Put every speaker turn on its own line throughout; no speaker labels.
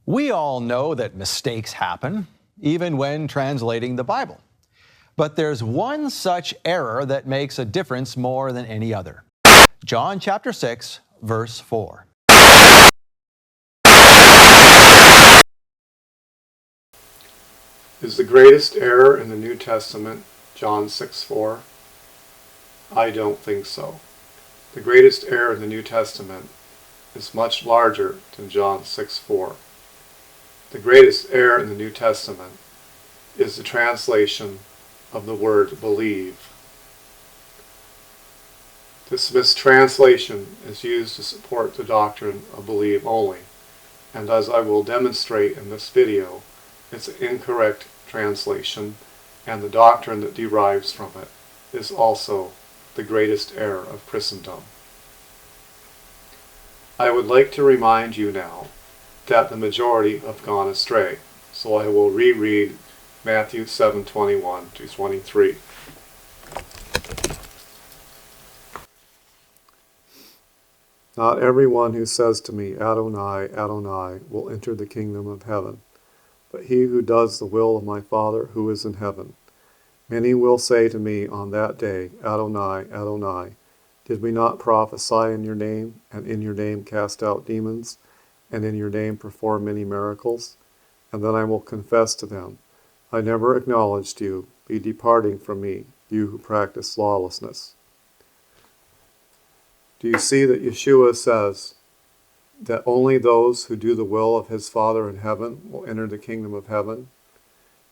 We all know that mistakes happen, even when translating the Bible. But there's one such error that makes a difference more than any other. John chapter 6, verse 4.
Is the greatest error in the New Testament John 6:4? I don't think so. The greatest error in the New Testament is much larger than John 6:4. The greatest error in the New Testament is the translation of the word believe. This mistranslation is used to support the doctrine of believe only, and as I will demonstrate in this video, it's an incorrect translation, and the doctrine that derives from it is also the greatest error of Christendom. I would like to remind you now that the majority have gone astray, so I will reread Matthew 7:21-23. Not everyone who says to me, Adonai, Adonai, will enter the kingdom of heaven, but he who does the will of my Father who is in heaven. Many will say to me on that day, Adonai, Adonai, did we not prophesy in your name, and in your name cast out demons, and in your name perform many miracles? And then I will confess to them, I never acknowledged you. Be departing from me, you who practice lawlessness. Do you see that Yeshua says that only those who do the will of his Father in heaven will enter the kingdom of heaven?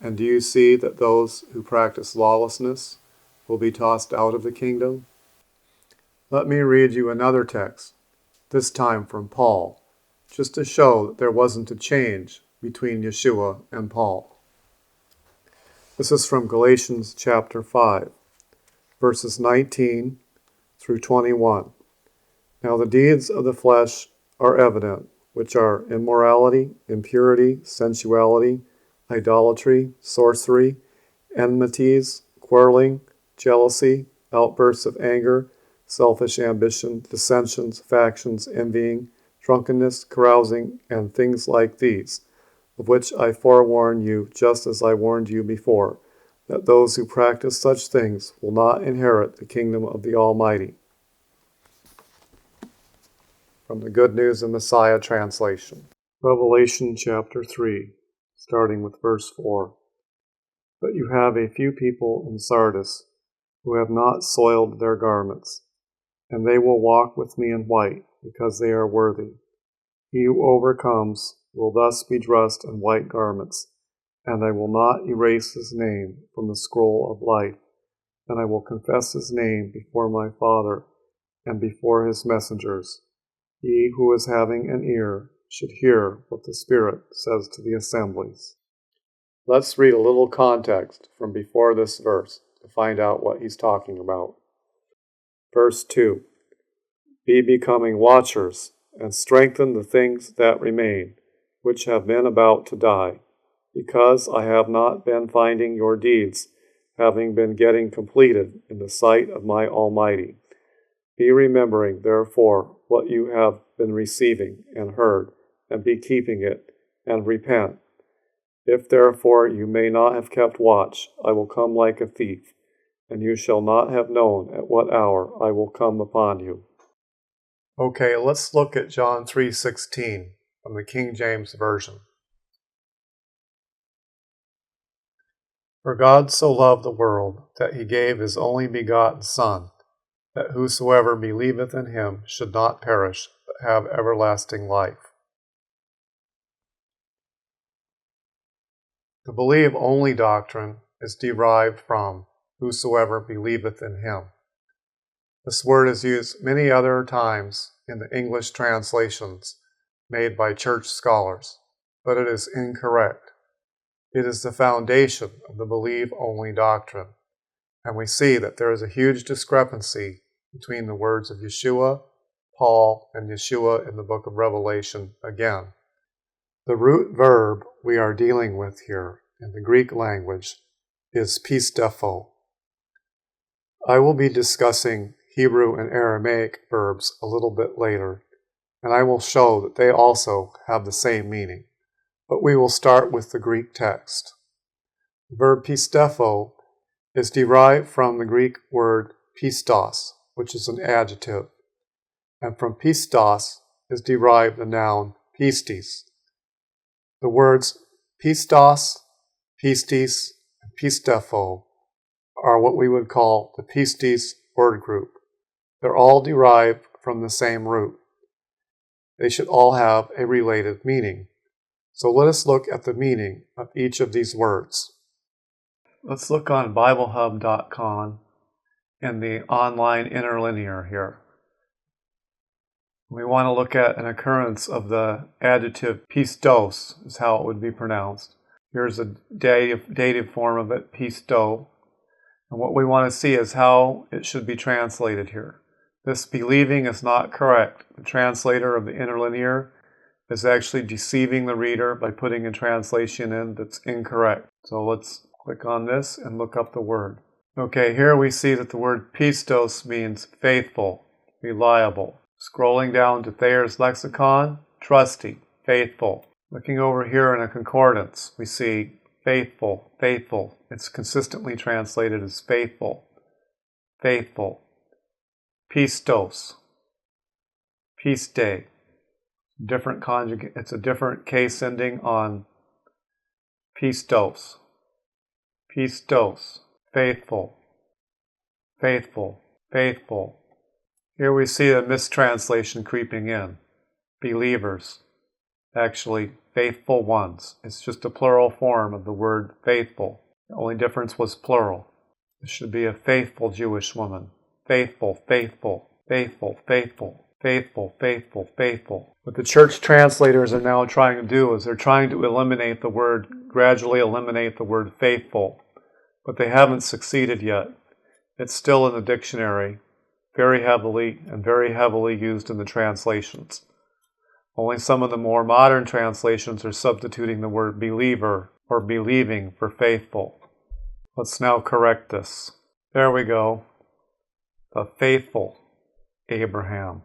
And do you see that those who practice lawlessness will be tossed out of the kingdom? Let me read you another text, this time from Paul, just to show that there wasn't a change between Yeshua and Paul. This is from Galatians chapter 5, verses 19 through 21. Now the deeds of the flesh are evident, which are immorality, impurity, sensuality, idolatry, sorcery, enmities, quarreling, jealousy, outbursts of anger, selfish ambition, dissensions, factions, envying, drunkenness, carousing, and things like these, of which I forewarn you, just as I warned you before, that those who practice such things will not inherit the kingdom of the Almighty. From the Good News of Messiah translation. Revelation chapter 3, starting with verse 4. But you have a few people in Sardis who have not soiled their garments, and they will walk with me in white, because they are worthy. He who overcomes will thus be dressed in white garments, and I will not erase his name from the scroll of life, and I will confess his name before my Father and before his messengers. He who is having an ear should hear what the Spirit says to the assemblies. Let's read a little context from before this verse to find out what he's talking about. Verse 2. Be becoming watchers, and strengthen the things that remain, which have been about to die, because I have not been finding your deeds, having been getting completed in the sight of my Almighty. Be remembering, therefore, what you have been receiving and heard, and be keeping it, and repent. If therefore you may not have kept watch, I will come like a thief, and you shall not have known at what hour I will come upon you. Okay, let's look at John 3:16 from the King James Version. For God so loved the world that he gave his only begotten Son, that whosoever believeth in him should not perish, but have everlasting life. The believe-only doctrine is derived from whosoever believeth in him. This word is used many other times in the English translations made by church scholars, but it is incorrect. It is the foundation of the believe-only doctrine, and we see that there is a huge discrepancy between the words of Yeshua, Paul, and Yeshua in the book of Revelation again. The root verb we are dealing with here in the Greek language is pistepho. I will be discussing Hebrew and Aramaic verbs a little bit later, and I will show that they also have the same meaning. But we will start with the Greek text. The verb pistepho is derived from the Greek word pistos, which is an adjective. And from pistos is derived the noun pistis. The words pistos, pistis, and pistepho are what we would call the pistis word group. They're all derived from the same root. They should all have a related meaning. So let us look at the meaning of each of these words. Let's look on BibleHub.com in the online interlinear here. We want to look at an occurrence of the adjective pistos, is how it would be pronounced. Here's a dative form of it, pisto. And what we want to see is how it should be translated here. This believing is not correct. The translator of the interlinear is actually deceiving the reader by putting a translation in that's incorrect. So let's click on this and look up the word. Okay, here we see that the word pistos means faithful, reliable. Scrolling down to Thayer's lexicon, trusty, faithful. Looking over here in a concordance, we see faithful, faithful. It's consistently translated as faithful, faithful. Pistos, piste. Different conjugate. It's a different case ending on pistos. Pistos, faithful, faithful, faithful. Here we see a mistranslation creeping in. Believers, actually faithful ones. It's just a plural form of the word faithful. The only difference was plural. It should be a faithful Jewish woman. Faithful, faithful, faithful, faithful, faithful, faithful, faithful. What the church translators are now trying to do is they're trying to gradually eliminate the word faithful. But they haven't succeeded yet. It's still in the dictionary, very heavily used in the translations. Only some of the more modern translations are substituting the word believer or believing for faithful. Let's now correct this. There we go. The faithful Abraham.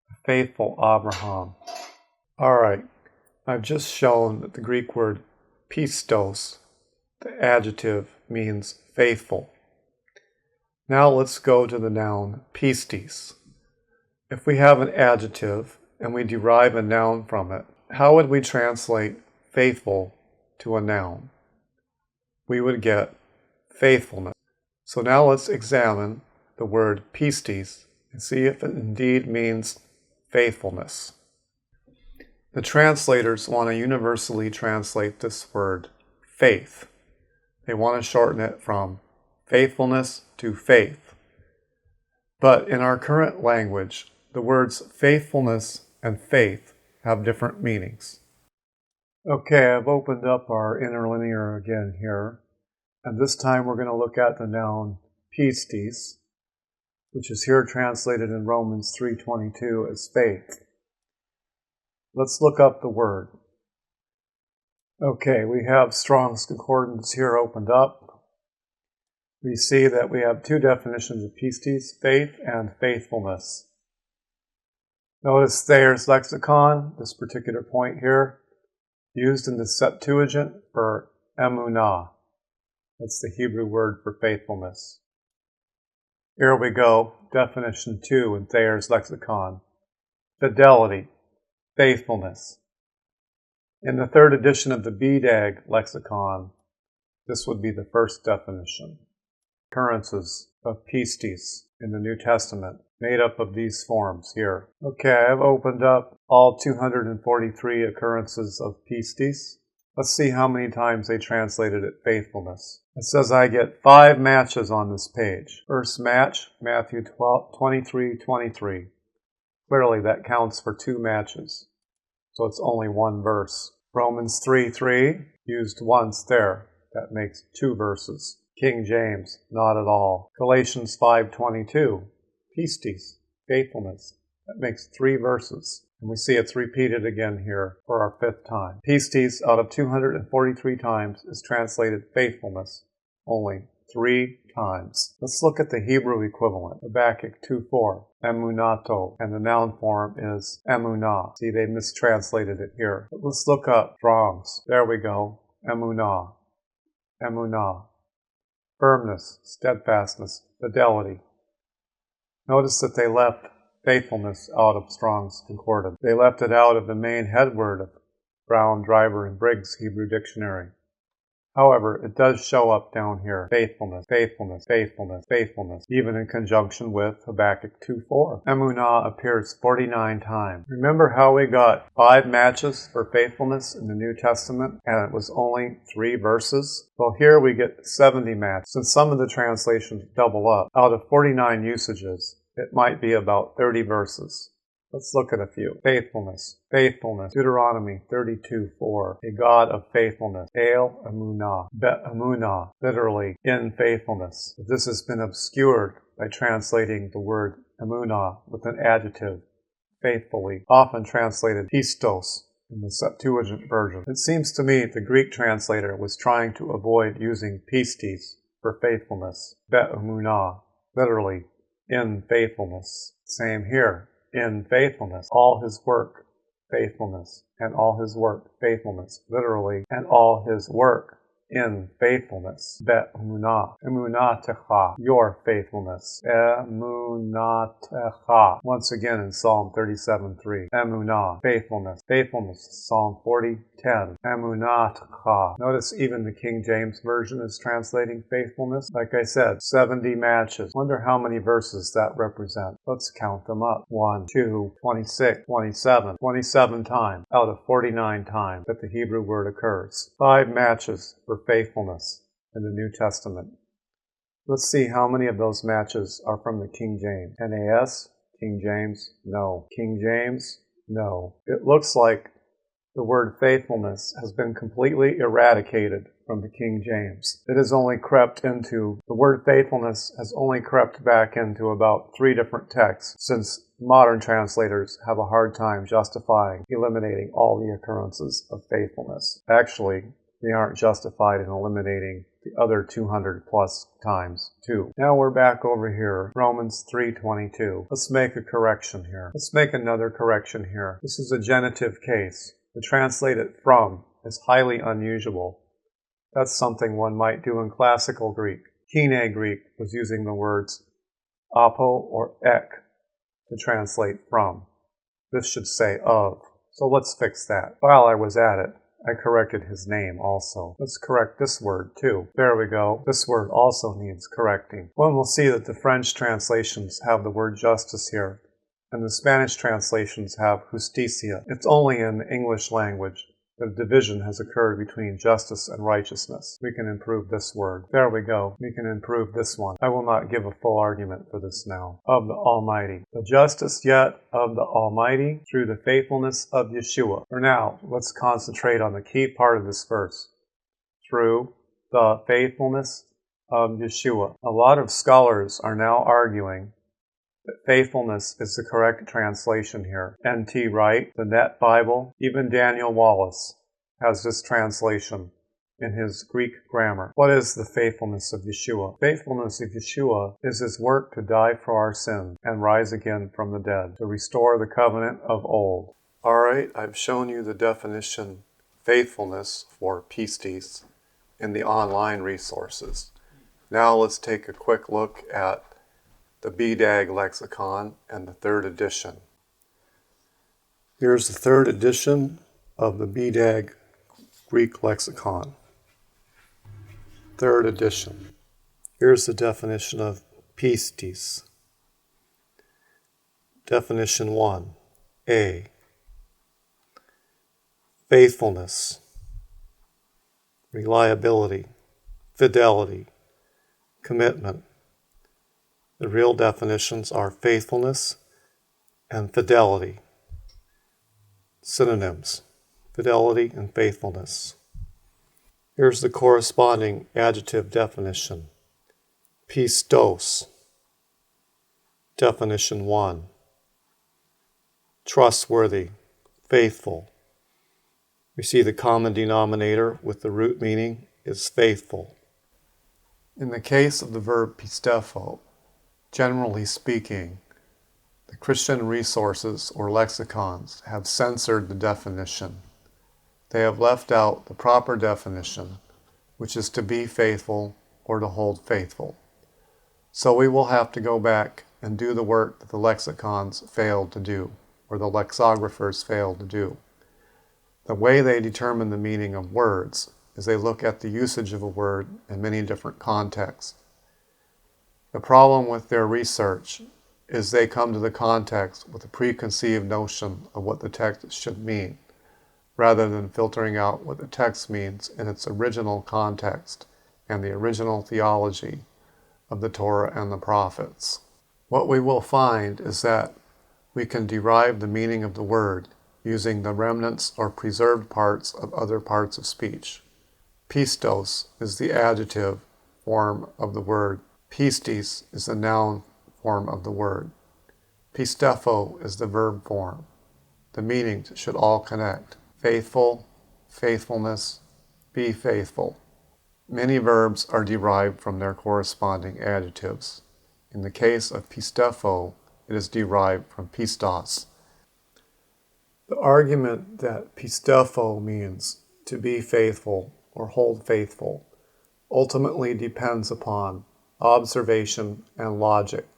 The faithful Abraham. All right. I've just shown that the Greek word pistos, the adjective, means faithful. Now let's go to the noun pistis. If we have an adjective and we derive a noun from it, how would we translate faithful to a noun? We would get faithfulness. So now let's examine the word pistis and see if it indeed means faithfulness. The translators want to universally translate this word faith. They want to shorten it from faithfulness to faith. But in our current language, the words faithfulness and faith have different meanings. Okay, I've opened up our interlinear again here, and this time we're going to look at the noun pistis, which is here translated in Romans 3:22 as faith. Let's look up the word. Okay, we have Strong's Concordance here opened up. We see that we have two definitions of pistis, faith and faithfulness. Notice Thayer's lexicon, this particular point here, used in the Septuagint for emunah. That's the Hebrew word for faithfulness. Here we go, definition 2 in Thayer's lexicon. Fidelity, faithfulness. In the third edition of the BDAG lexicon, this would be the first definition. Occurrences of pistis in the New Testament, made up of these forms here. Okay, I've opened up all 243 occurrences of pistis. Let's see how many times they translated it faithfulness. It says I get 5 matches on this page. First match, Matthew 23:23. Clearly that counts for 2 matches. So it's only 1 verse. Romans 3:3, used once there. That makes 2 verses. King James, not at all. Galatians 5:22, pistis, faithfulness. That makes 3 verses. And we see it's repeated again here for our 5th time. Pistis out of 243 times is translated faithfulness only 3 times. Let's look at the Hebrew equivalent, Habakkuk 2:4, emunato, and the noun form is emunah. See, they mistranslated it here. But let's look up Strong's. There we go, emunah, emunah. Firmness, steadfastness, fidelity. Notice that they left faithfulness out of Strong's Concordance. They left it out of the main headword of Brown, Driver, and Briggs Hebrew Dictionary. However, it does show up down here. Faithfulness, faithfulness, faithfulness, faithfulness, even in conjunction with Habakkuk 2:4. Emunah appears 49 times. Remember how we got 5 matches for faithfulness in the New Testament, and it was only 3 verses? Well, here we get 70 matches. Since some of the translations double up, out of 49 usages, it might be about 30 verses. Let's look at a few. Faithfulness, faithfulness. Deuteronomy 32:4. A God of faithfulness. El emunah, bet emunah, literally in faithfulness. But this has been obscured by translating the word emunah with an adjective, faithfully, often translated pistos in the Septuagint version. It seems to me the Greek translator was trying to avoid using pistis for faithfulness. Bet emunah, literally in faithfulness. Same here. In faithfulness, all his work, faithfulness, and all his work, faithfulness, literally, and all his work in faithfulness. Bet emunah, emunatecha, your faithfulness, emunatecha. Once again in Psalm 37:3, emunah, faithfulness, faithfulness. Psalm 40:10, emunatecha. Notice even the King James Version is translating faithfulness. Like I said, 70 matches. Wonder how many verses that represent. Let's count them up. 1, 2, 26, 27. 27 times out of 49 times that the Hebrew word occurs. 5 matches for faithfulness in the New Testament. Let's see how many of those matches are from the King James. NAS, King James, no. King James, no. It looks like the word faithfulness has been completely eradicated from the King James. It has only crept into, the word faithfulness has only crept back into about 3 different texts, since modern translators have a hard time justifying eliminating all the occurrences of faithfulness. Actually, they aren't justified in eliminating the other 200 plus times too. Now we're back over here, Romans 3:22. Let's make a correction here. Let's make another correction here. This is a genitive case. To translate it from is highly unusual. That's something one might do in classical Greek. Koine Greek was using the words apo or ek to translate from. This should say of. So let's fix that. While I was at it, I corrected his name also. Let's correct this word too. There we go. This word also needs correcting. One will see that the French translations have the word justice here, and the Spanish translations have justicia. It's only in the English language that a division has occurred between justice and righteousness. We can improve this word. There we go. We can improve this one. I will not give a full argument for this now. Of the Almighty. The justice yet of the Almighty through the faithfulness of Yeshua. For now, let's concentrate on the key part of this verse. Through the faithfulness of Yeshua. A lot of scholars are now arguing that faithfulness is the correct translation here. N.T. Wright, the Net Bible, even Daniel Wallace has this translation in his Greek grammar. What is the faithfulness of Yeshua? Faithfulness of Yeshua is his work to die for our sins and rise again from the dead, to restore the covenant of old. All right, I've shown you the definition faithfulness for pistis in the online resources. Now let's take a quick look at the BDAG lexicon and the 3rd edition. Here's the 3rd edition of the BDAG Greek lexicon. 3rd edition. Here's the definition of pistis. Definition 1. A. Faithfulness, reliability, fidelity, commitment. The real definitions are faithfulness and fidelity. Synonyms, fidelity and faithfulness. Here's the corresponding adjective definition. Pistos. Definition 1. Trustworthy, faithful. We see the common denominator with the root meaning is faithful. In the case of the verb pistefo, generally speaking, the Christian resources or lexicons have censored the definition. They have left out the proper definition, which is to be faithful or to hold faithful. So we will have to go back and do the work that the lexicons failed to do, or the lexicographers failed to do. The way they determine the meaning of words is they look at the usage of a word in many different contexts. The problem with their research is they come to the context with a preconceived notion of what the text should mean, rather than filtering out what the text means in its original context and the original theology of the Torah and the prophets. What we will find is that we can derive the meaning of the word using the remnants or preserved parts of other parts of speech. Pistos is the adjective form of the word. Pistis is the noun form of the word. Pistefo is the verb form. The meanings should all connect. Faithful, faithfulness, be faithful. Many verbs are derived from their corresponding adjectives. In the case of pistefo, it is derived from pistos. The argument that pistefo means to be faithful or hold faithful ultimately depends upon observation and logic.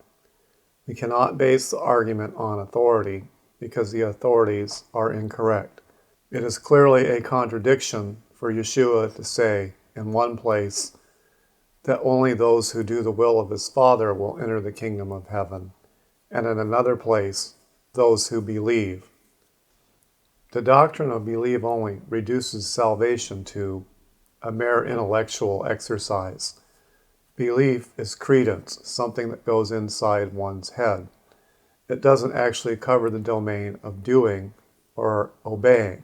We cannot base the argument on authority because the authorities are incorrect. It is clearly a contradiction for Yeshua to say in one place that only those who do the will of his Father will enter the kingdom of heaven, and in another place, those who believe. The doctrine of believe only reduces salvation to a mere intellectual exercise. Belief is credence, something that goes inside one's head. It doesn't actually cover the domain of doing or obeying.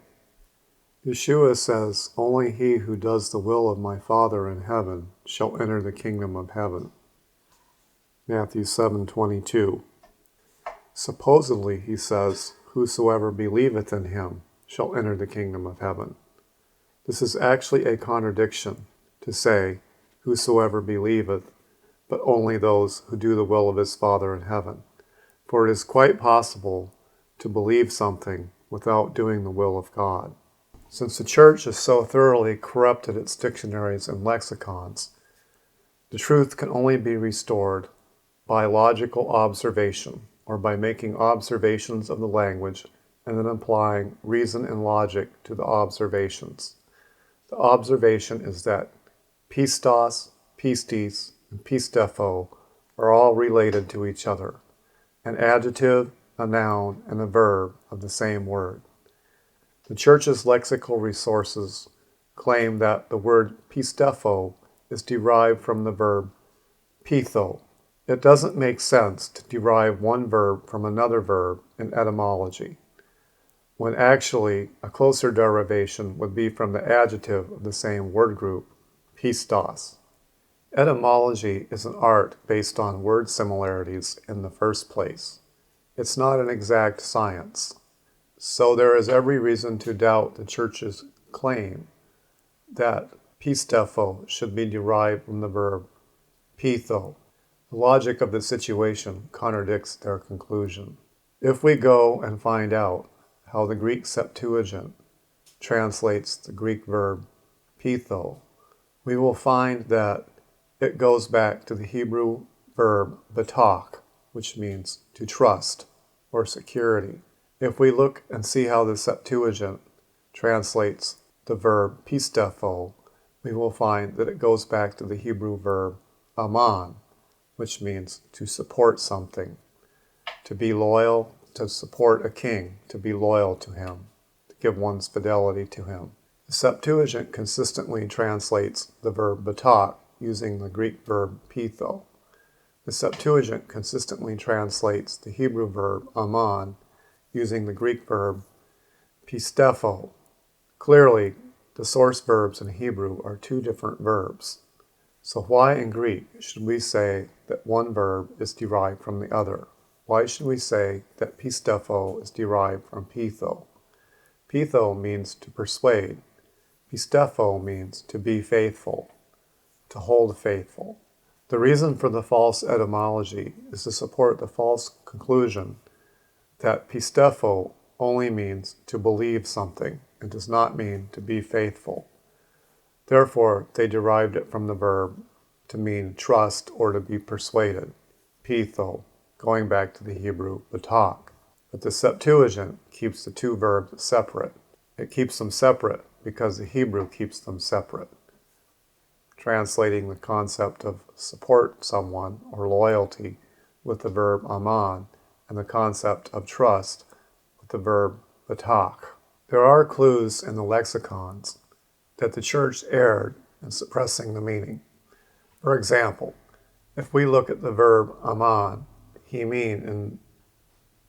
Yeshua says, only he who does the will of my Father in heaven shall enter the kingdom of heaven. Matthew 7:22. Supposedly, he says, whosoever believeth in him shall enter the kingdom of heaven. This is actually a contradiction to say, whosoever believeth, but only those who do the will of his Father in heaven. For it is quite possible to believe something without doing the will of God. Since the church has so thoroughly corrupted its dictionaries and lexicons, the truth can only be restored by logical observation, or by making observations of the language and then applying reason and logic to the observations. The observation is that pistos, pistis, and pistefo are all related to each other, an adjective, a noun, and a verb of the same word. The Church's lexical resources claim that the word pistefo is derived from the verb pitho. It doesn't make sense to derive one verb from another verb in etymology, when actually a closer derivation would be from the adjective of the same word group, pistos. Etymology is an art based on word similarities in the first place. It's not an exact science. So there is every reason to doubt the Church's claim that pistefo should be derived from the verb pitho. The logic of the situation contradicts their conclusion. If we go and find out how the Greek Septuagint translates the Greek verb pitho, we will find that it goes back to the Hebrew verb batak, which means to trust or security. If we look and see how the Septuagint translates the verb pistefo, we will find that it goes back to the Hebrew verb aman, which means to support something, to be loyal, to support a king, to be loyal to him, to give one's fidelity to him. The Septuagint consistently translates the verb batak using the Greek verb pitho. The Septuagint consistently translates the Hebrew verb aman using the Greek verb pistefo. Clearly, the source verbs in Hebrew are two different verbs. So why in Greek should we say that one verb is derived from the other? Why should we say that pistefo is derived from pitho? Pitho means to persuade. Pistefo means to be faithful. to hold faithful. The reason for the false etymology is to support the false conclusion that pistepho only means to believe something and does not mean to be faithful. Therefore, they derived it from the verb to mean trust or to be persuaded, pitho, going back to the Hebrew batak. But the Septuagint keeps the two verbs separate. It keeps them separate because the Hebrew keeps them separate, translating the concept of support someone or loyalty with the verb aman and the concept of trust with the verb batak. There are clues in the lexicons that the church erred in suppressing the meaning. For example, if we look at the verb aman, hemin, in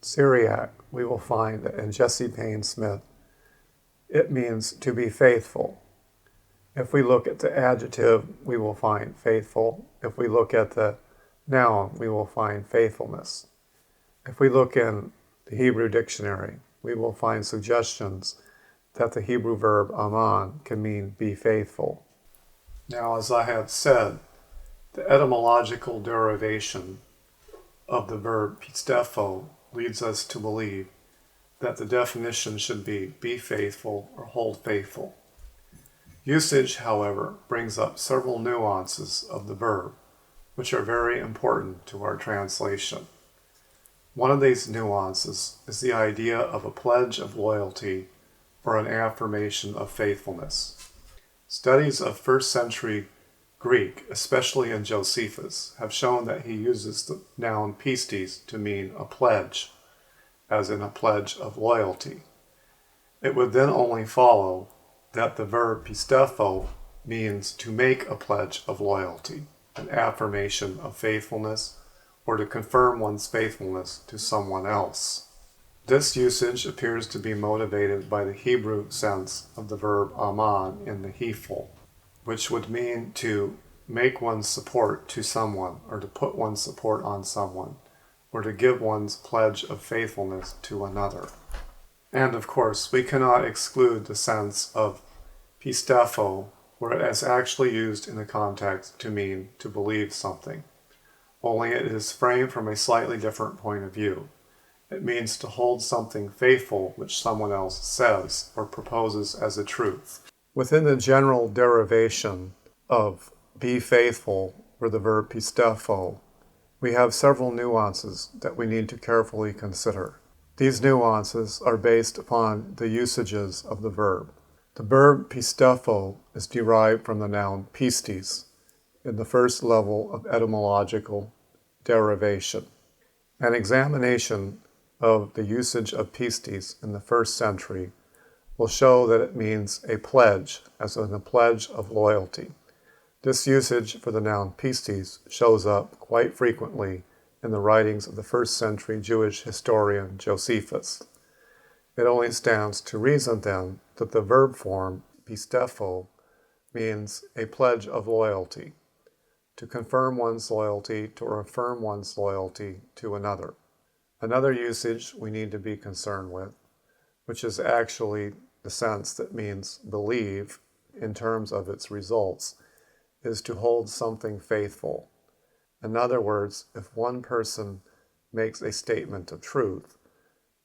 Syriac, we will find that in Jesse Payne Smith, it means to be faithful. If we look at the adjective, we will find faithful. If we look at the noun, we will find faithfulness. If we look in the Hebrew dictionary, we will find suggestions that the Hebrew verb aman can mean be faithful. Now, as I have said, the etymological derivation of the verb pistepho leads us to believe that the definition should be faithful or hold faithful. Usage, however, brings up several nuances of the verb, which are very important to our translation. One of these nuances is the idea of a pledge of loyalty or an affirmation of faithfulness. Studies of first century Greek, especially in Josephus, have shown that he uses the noun pistis to mean a pledge, as in a pledge of loyalty. It would then only follow that the verb pistepho means to make a pledge of loyalty, an affirmation of faithfulness, or to confirm one's faithfulness to someone else. This usage appears to be motivated by the Hebrew sense of the verb aman in the heful, which would mean to make one's support to someone, or to put one's support on someone, or to give one's pledge of faithfulness to another. And of course, we cannot exclude the sense of pistepho, where it is actually used in the context to mean to believe something, only it is framed from a slightly different point of view. It means to hold something faithful which someone else says or proposes as a truth. Within the general derivation of be faithful, or the verb pistepho, we have several nuances that we need to carefully consider. These nuances are based upon the usages of the verb. The verb pistepho is derived from the noun pistis in the first level of etymological derivation. An examination of the usage of pistis in the first century will show that it means a pledge, as in a pledge of loyalty. This usage for the noun pistis shows up quite frequently in the writings of the first century Jewish historian Josephus. It only stands to reason then that the verb form pistepho means a pledge of loyalty, to confirm one's loyalty to or affirm one's loyalty to another. Another usage we need to be concerned with, which is actually the sense that means believe in terms of its results, is to hold something faithful. In other words, if one person makes a statement of truth,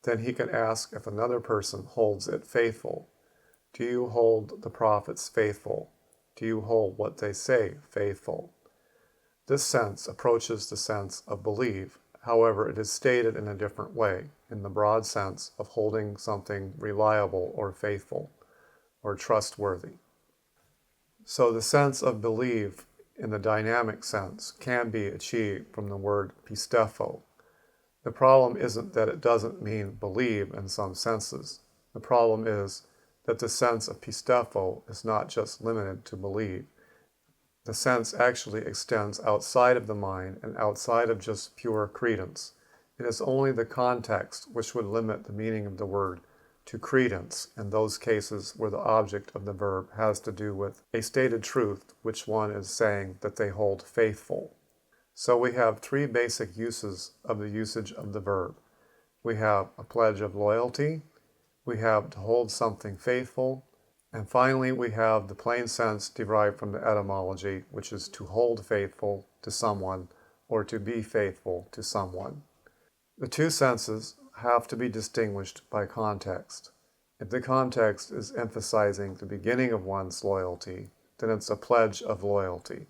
then he can ask if another person holds it faithful. Do you hold the prophets faithful? Do you hold what they say faithful? This sense approaches the sense of believe. However, it is stated in a different way, in the broad sense of holding something reliable or faithful or trustworthy. So the sense of believe in the dynamic sense can be achieved from the word pistepho. The problem isn't that it doesn't mean believe in some senses. The problem is that the sense of pistepho is not just limited to believe. The sense actually extends outside of the mind and outside of just pure credence. It is only the context which would limit the meaning of the word to credence in those cases where the object of the verb has to do with a stated truth which one is saying that they hold faithful. So we have three basic uses of the usage of the verb. We have a pledge of loyalty, we have to hold something faithful, And finally, we have the plain sense derived from the etymology, which is to hold faithful to someone or to be faithful to someone. The two senses have to be distinguished by context. If the context is emphasizing the beginning of one's loyalty, then it's a pledge of loyalty.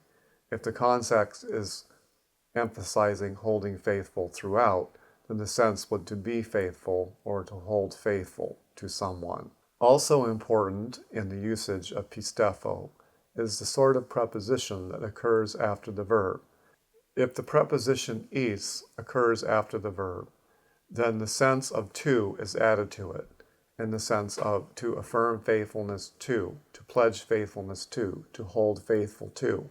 If the context is emphasizing holding faithful throughout, then the sense would to be faithful or to hold faithful to someone. Also important in the usage of pistefo is the sort of preposition that occurs after the verb. If the preposition is occurs after the verb, then the sense of to is added to it, in the sense of to affirm faithfulness to pledge faithfulness to hold faithful to.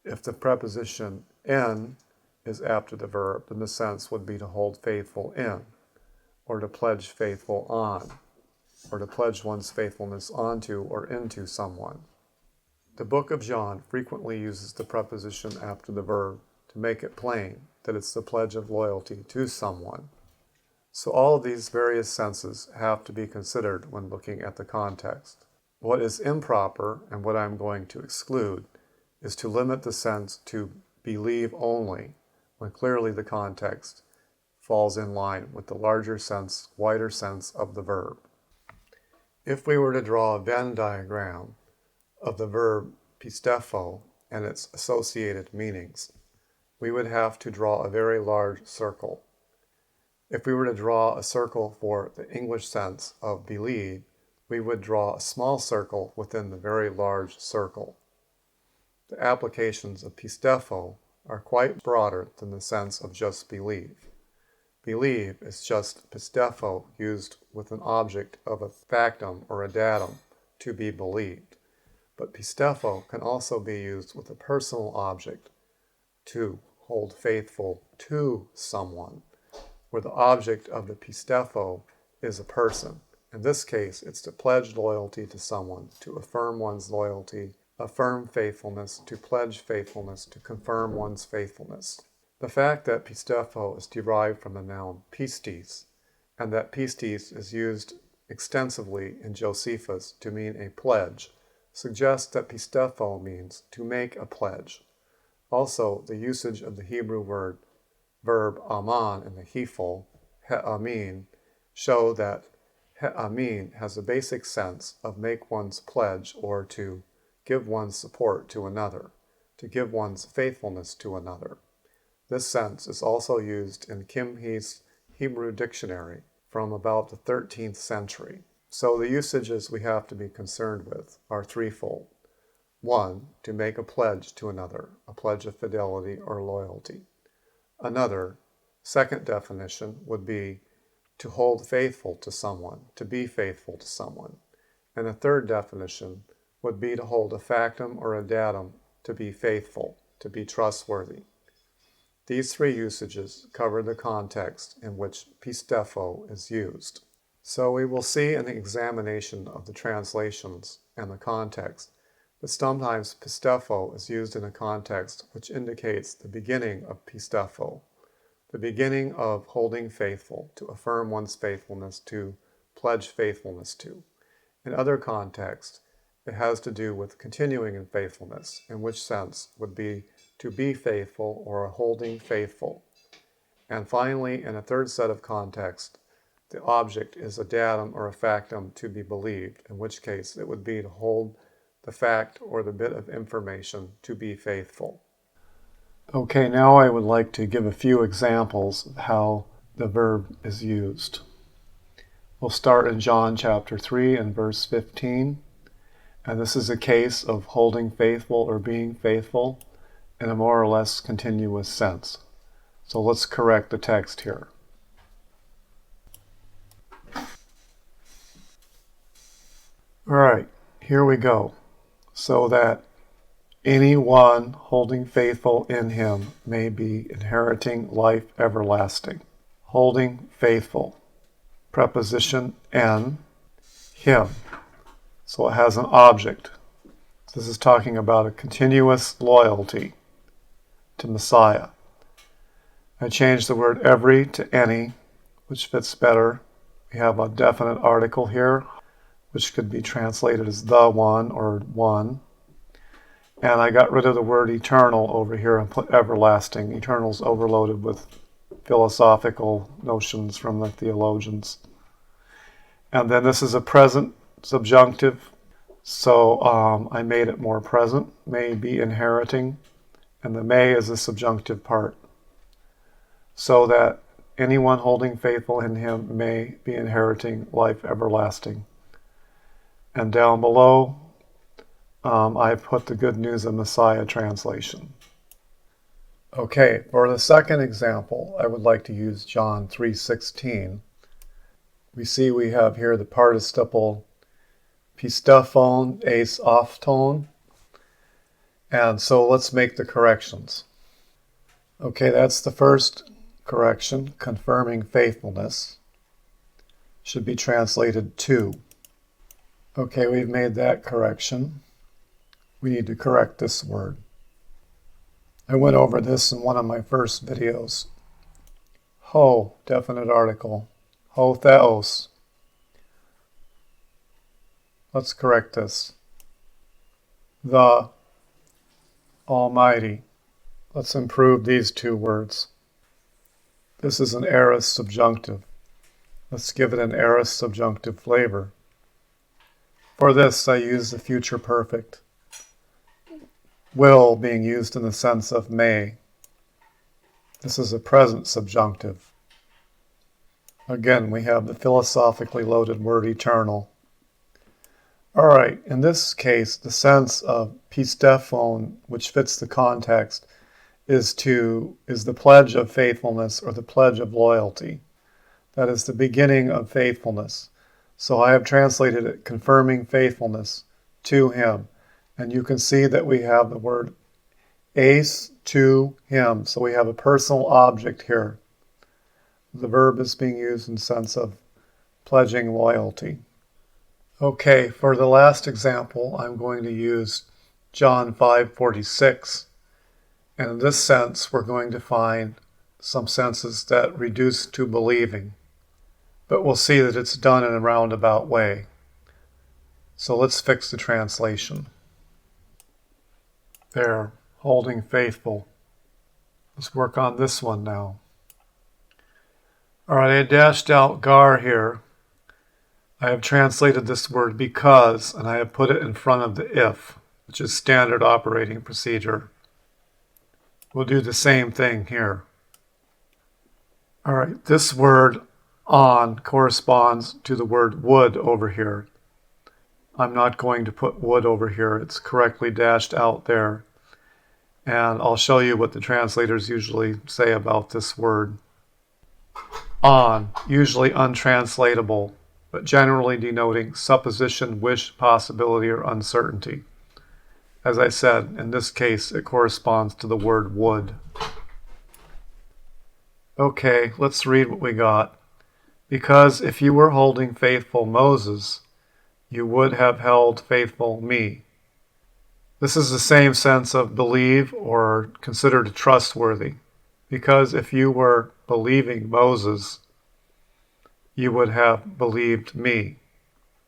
If the preposition in is after the verb, then the sense would be to hold faithful in, or to pledge faithful on, or to pledge one's faithfulness onto or into someone. The book of John frequently uses the preposition after the verb to make it plain that it's the pledge of loyalty to someone. So all of these various senses have to be considered when looking at the context. What is improper, and what I'm going to exclude, is to limit the sense to believe only, when clearly the context falls in line with the larger sense, wider sense of the verb. If we were to draw a Venn diagram of the verb pistefo and its associated meanings, we would have to draw a very large circle. If we were to draw a circle for the English sense of believe, we would draw a small circle within the very large circle. The applications of pistefo are quite broader than the sense of just believe. Believe is just pistefo used with an object of a factum or a datum to be believed. But pistefo can also be used with a personal object to hold faithful to someone, where the object of the pistefo is a person. In this case, it's to pledge loyalty to someone, to affirm one's loyalty, affirm faithfulness, to pledge faithfulness, to confirm one's faithfulness. The fact that pistefo is derived from the noun pistis, and that pistis is used extensively in Josephus to mean a pledge, suggests that pistefo means to make a pledge. Also, the usage of the Hebrew verb aman in the heful, he'amin, show that he'amin has a basic sense of make one's pledge or to give one's support to another, to give one's faithfulness to another. This sense is also used in Kimhi's Hebrew dictionary from about the 13th century. So the usages we have to be concerned with are threefold. One, to make a pledge to another, a pledge of fidelity or loyalty. Another, second definition, would be to hold faithful to someone, to be faithful to someone. And the third definition would be to hold a factum or a datum to be faithful, to be trustworthy. These three usages cover the context in which pistefo is used. So we will see in the examination of the translations and the context that sometimes pistefo is used in a context which indicates the beginning of pistefo, the beginning of holding faithful, to affirm one's faithfulness, to pledge faithfulness to. In other contexts, it has to do with continuing in faithfulness, in which sense would be to be faithful or holding faithful. And finally, in a third set of context, the object is a datum or a factum to be believed, in which case it would be to hold the fact or the bit of information to be faithful. Okay, now I would like to give a few examples of how the verb is used. We'll start in John chapter 3 and verse 15. And this is a case of holding faithful or being faithful in a more or less continuous sense. So let's correct the text here. All right, here we go. So that anyone holding faithful in him may be inheriting life everlasting. Holding faithful. Preposition en, him. So it has an object. This is talking about a continuous loyalty to Messiah. I changed the word every to any, which fits better. We have a definite article here. which could be translated as the one or one. And I got rid of the word eternal over here and put everlasting. Eternal's overloaded with philosophical notions from the theologians. And then this is a present subjunctive, so I made it more present. May be inheriting, and the may is the subjunctive part, so that anyone holding faithful in him may be inheriting life everlasting. And down below, I put the Good News of Messiah translation. Okay, for the second example, I would like to use John 3:16. We see we have here the participle pistephon eis afton. And so let's make the corrections. Okay, that's the first correction, confirming faithfulness. Should be translated to. Okay, we've made that correction. We need to correct this word. I went over this in one of my first videos. Ho, definite article. Ho theos. Let's correct this. The Almighty. Let's improve these two words. This is an aorist subjunctive. Let's give it an aorist subjunctive flavor. For this, I use the future perfect. Will being used in the sense of may. This is a present subjunctive. Again, we have the philosophically loaded word eternal. All right, in this case, the sense of pistephon, which fits the context, is the pledge of faithfulness or the pledge of loyalty. That is the beginning of faithfulness. So I have translated it confirming faithfulness to him. And you can see that we have the word eis to him. So we have a personal object here. The verb is being used in the sense of pledging loyalty. Okay, for the last example, I'm going to use John 5:46. And in this sense, we're going to find some senses that reduce to believing. But we'll see that it's done in a roundabout way. So let's fix the translation. There, holding faithful. Let's work on this one now. All right, I dashed out gar here. I have translated this word because, and I have put it in front of the if, which is standard operating procedure. We'll do the same thing here. All right, this word on corresponds to the word would over here. I'm not going to put would over here. It's correctly dashed out there. And I'll show you what the translators usually say about this word. On, usually untranslatable, but generally denoting supposition, wish, possibility, or uncertainty. As I said, in this case, it corresponds to the word would. Okay, let's read what we got. Because if you were holding faithful Moses, you would have held faithful me. This is the same sense of believe or considered trustworthy. Because if you were believing Moses, you would have believed me.